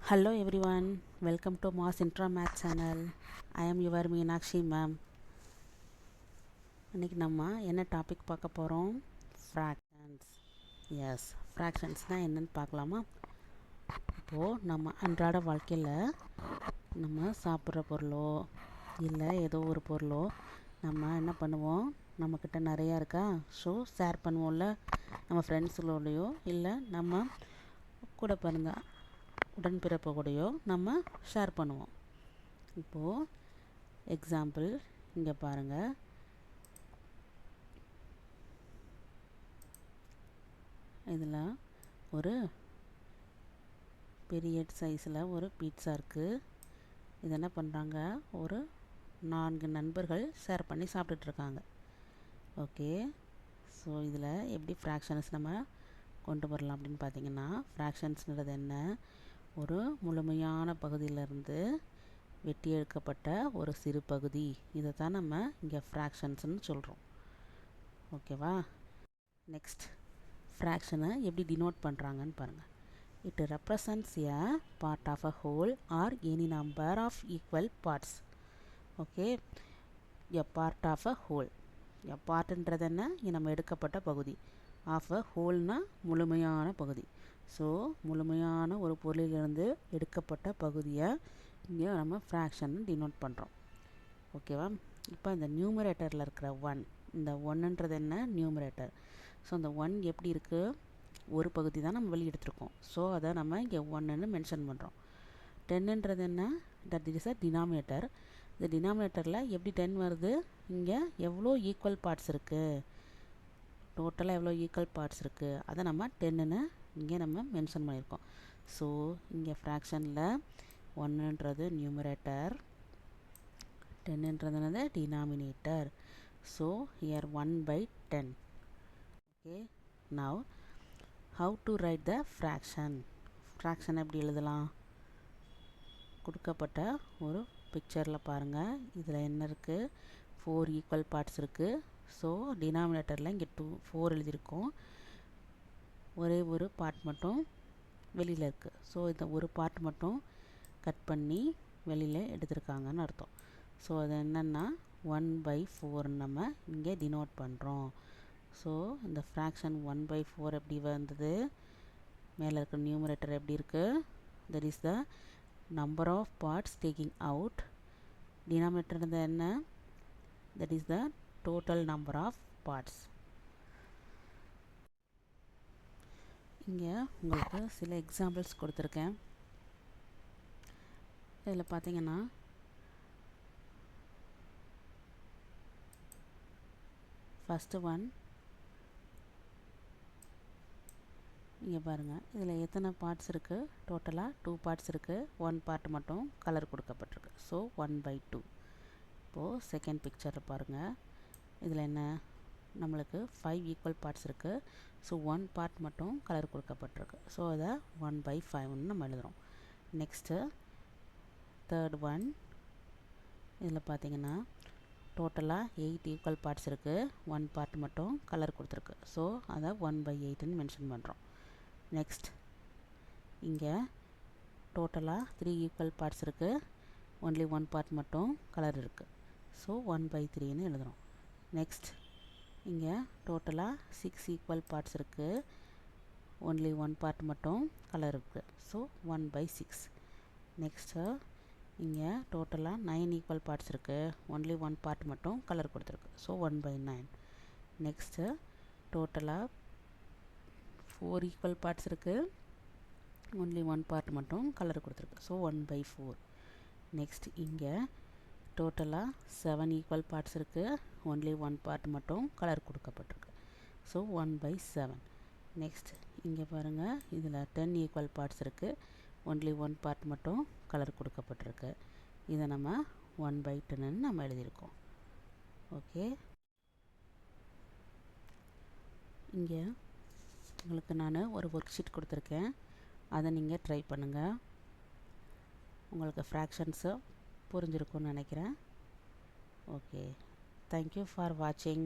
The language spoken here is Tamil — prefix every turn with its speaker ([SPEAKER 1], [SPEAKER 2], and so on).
[SPEAKER 1] Hello everyone, welcome to Mass Intra Math channel. I am your Meenakshi ma'am. இன்னைக்கு நம்ம என்ன டாபிக் பார்க்க போகிறோம்? ஃப்ராக்ஷன்ஸ். எஸ், ஃப்ராக்ஷன்ஸ்னால் என்னன்னு பார்க்கலாமா? இப்போது நம்ம அன்றாட வாழ்க்கையில் நம்ம சாப்பிட்ற பொருளோ இல்லை ஏதோ ஒரு பொருளோ நம்ம என்ன பண்ணுவோம், நம்மக்கிட்ட நிறையா இருக்கா, ஸோ ஷேர் பண்ணுவோம்ல நம்ம ஃப்ரெண்ட்ஸுகளோடையோ இல்லை நம்ம கூட பிறந்த உடன்பிறப்பு கூடயோ நம்ம ஷேர் பண்ணுவோம். இப்போது எக்ஸாம்பிள் இங்கே பாருங்கள். இதில் ஒரு பெரிய சைஸில் ஒரு பீட்சா இருக்குது. இது என்ன பண்ணுறாங்க, ஒரு 4 நண்பர்கள் ஷேர் பண்ணி சாப்பிட்டுட்ருக்காங்க. ஓகே, ஸோ இதில் எப்படி ஃப்ராக்ஷன்ஸ் நம்ம கொண்டு வரலாம் அப்படின்னு பார்த்தீங்கன்னா, ஃப்ராக்ஷன்ஸ்ங்கிறது என்ன, ஒரு முழுமையான பகுதியிலிருந்து வெட்டி எடுக்கப்பட்ட ஒரு சிறு பகுதி. இதை தான் நம்ம இங்கே ஃப்ராக்ஷன்ஸ்னு சொல்கிறோம். ஓகேவா? நெக்ஸ்ட், ஃப்ராக்ஷனை எப்படி டினோட் பண்ணுறாங்கன்னு பாருங்கள். It represents a part of a whole or any number of equal parts. Okay, a part of a whole. A பார்ட்டுன்றது என்ன, நம்ம எடுக்கப்பட்ட பகுதி. ஆஃப் அ ஹோல்னா முழுமையான பகுதி. ஸோ முழுமையான ஒரு பொருளிலிருந்து எடுக்கப்பட்ட பகுதியை இங்கே நம்ம ஃப்ராக்ஷன் டினோட் பண்ணுறோம். ஓகேவா? இப்போ இந்த நியூமரேட்டரில் இருக்கிற 1, இந்த 1ன்றது என்ன, நியூமரேட்டர். ஸோ இந்த 1 எப்படி இருக்குது, ஒரு பகுதி தான் நம்ம வெளியே எடுத்துருக்கோம். ஸோ அதை நம்ம இங்கே 1ன்னு மென்ஷன் பண்ணுறோம். 10ன்றது என்ன, தட் இஸ் அ டினாமினேட்டர். இந்த டினாமினேட்டரில் எப்படி 10 வருது, இங்கே எவ்வளோ ஈக்குவல் பார்ட்ஸ் இருக்குது, டோட்டலாக எவ்வளோ ஈக்குவல் பார்ட்ஸ் இருக்குது, அதை நம்ம 10ன்னு இங்கே நம்ம மென்ஷன் பண்ணியிருக்கோம். ஸோ இங்கே ஃப்ராக்ஷனில் 1ன்றது நியூமரேட்டர், 10ன்றது என்னது denominator. So here 1/10. Okay, now how to right the fraction. Fraction எப்படி எழுதலாம், கொடுக்கப்பட்ட ஒரு பிக்சரில் பாருங்கள். இதில் என்ன இருக்குது, 4 ஈக்குவல் பார்ட்ஸ் இருக்குது. ஸோ டினாமினேட்டரில் இங்கே 4 எழுதியிருக்கோம். ஒரே ஒரு பார்ட் மட்டும் வெளியில் இருக்குது. ஸோ இந்த ஒரு பார்ட் மட்டும் கட் பண்ணி வெளியில் எடுத்திருக்காங்கன்னு அர்த்தம். ஸோ அது என்னென்னா 1/4 நம்ம இங்கே டினோட் பண்ணுறோம். ஸோ இந்த ஃப்ராக்ஷன் 1/4 எப்படி வந்தது, மேலே இருக்கிற நியூமரேட்டர் எப்படி இருக்குது, that is the number of parts taking out. Denominator என்ன, that is the total number of parts. இங்கே உங்களுக்கு சில எக்ஸாம்பிள்ஸ் கொடுத்துருக்கேன். இதில் பார்த்தீங்கன்னா ஃபஸ்ட்டு ஒன் இங்கே பாருங்கள். இதில் எத்தனை பார்ட்ஸ் இருக்குது, டோட்டலாக 2 பார்ட்ஸ் இருக்குது. 1 பார்ட் மட்டும் கலர் கொடுக்கப்பட்டிருக்கு. ஸோ 1/2. இப்போது செகண்ட் பிக்சரில் பாருங்கள். இதில் என்ன, நம்மளுக்கு 5 ஈக்குவல் பார்ட்ஸ் இருக்குது. ஸோ 1 பார்ட் மட்டும் கலர் கொடுக்கப்பட்டிருக்கு. ஸோ அதை 1/5ன்னு நம்ம எழுதுகிறோம். நெக்ஸ்ட்டு தேர்ட் ஒன், இதில் பார்த்தீங்கன்னா டோட்டலாக 8 ஈக்குவல் பார்ட்ஸ் இருக்குது. 1 பார்ட் மட்டும் கலர் கொடுத்துருக்கு. ஸோ அதை 1/8ன்னு மென்ஷன் பண்ணுறோம். நெக்ஸ்ட், இங்கே டோட்டலாக 3 ஈக்குவல் பார்ட்ஸ் இருக்குது. ஒன்லி 1 பார்ட் மட்டும் கலர் இருக்குது. ஸோ 1/3ன்னு எழுதுகிறோம். நெக்ஸ்ட், இங்கே டோட்டலாக 6 ஈக்குவல் பார்ட்ஸ் இருக்குது. ஒன்லி 1 பார்ட் மட்டும் கலர் இருக்குது. ஸோ 1/6. நெக்ஸ்ட்டு, இங்கே டோட்டலாக 9 ஈக்குவல் பார்ட்ஸ் இருக்குது. ஒன்லி 1 பார்ட் மட்டும் கலர் கொடுத்துருக்கு. ஸோ 1/9. நெக்ஸ்ட்டு, டோட்டலாக 4 ஈக்குவல் பார்ட்ஸ் இருக்குது. ஒன்லி 1 பார்ட் மட்டும் கலர் கொடுத்துருக்கு. ஸோ 1/4. நெக்ஸ்ட், இங்கே டோட்டலாக 7 ஈக்குவல் பார்ட்ஸ் இருக்குது. ஒன்லி 1 பார்ட் மட்டும் கலர் கொடுக்கப்பட்டிருக்கு. ஸோ 1/7. நெக்ஸ்ட், இங்கே பாருங்கள். இதில் 10 ஈக்குவல் பார்ட்ஸ் இருக்குது. ஒன்லி 1 பார்ட் மட்டும் கலர் கொடுக்கப்பட்டிருக்கு. இதை நம்ம 1/10ன்னு நம்ம எழுதியிருக்கோம். ஓகே, இங்கே உங்களுக்கு நான் ஒரு ஒர்க் ஷீட் கொடுத்துருக்கேன். அதை நீங்கள் ட்ரை பண்ணுங்கள். உங்களுக்கு ஃப்ராக்ஷன்ஸு புரிஞ்சிருக்கும்னு நினைக்கிறேன். ஓகே, தேங்க்யூ ஃபார் வாட்சிங்.